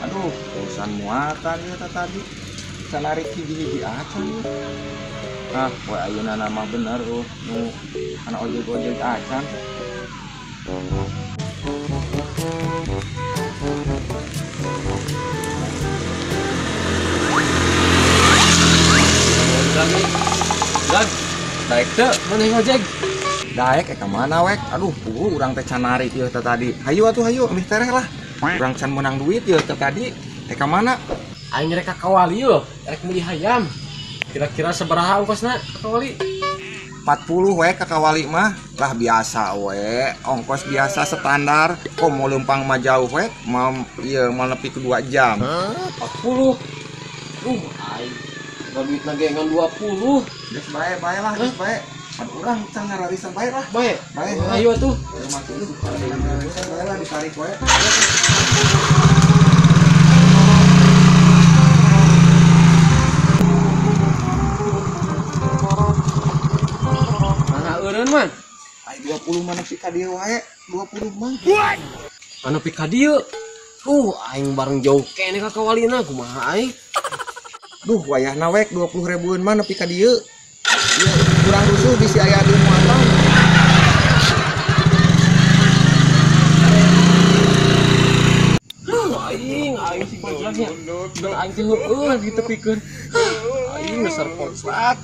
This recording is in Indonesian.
Aduh, urusan muatan ya tadi. Bisa narik hiji-hiji acan ya. Ah, wah ayeuna nama bener nu anak ojek-ojek acan. Dan, daek teh mana yang ngojek? Daek kemana wek? Aduh, urang teh can narik ieu teh tadi. Hayu atuh hayu, ambil tereh lah. Urang can menang duit ieu teh tadi. Teh ka mana? Aing rek ka kawali yo, rek meuli hayam. Kira-kira sabaraha ongkosna ka kawali? 40 wek ka kawali mah. Lah biasa we, ongkos biasa standar. Kok mau lempang mah jauh wek? Mau ieu mau nepi ke 2 jam. 40. Aing duitna ge ngan 20. Geus bae lah, geus bae. Pan urang can ngararisan bae lah. Bae. Bae. Ayo atuh. Ayo mah tuh. Bae lah ditarik we. Eureun man. Ai 20 mah nepi ka dieu wae. 20 mah. Anu pi ka dieu. Aing bareng jauh kene ka kawalina kumaha aing? Duh, wayahna wek 20 ribuan mah nepi ka dieu. Ieu kurang rusuh bisi aya di muatan. Aing si bajagnya. Dan aing teh heueuh ditepikeun. Aing besar koclak.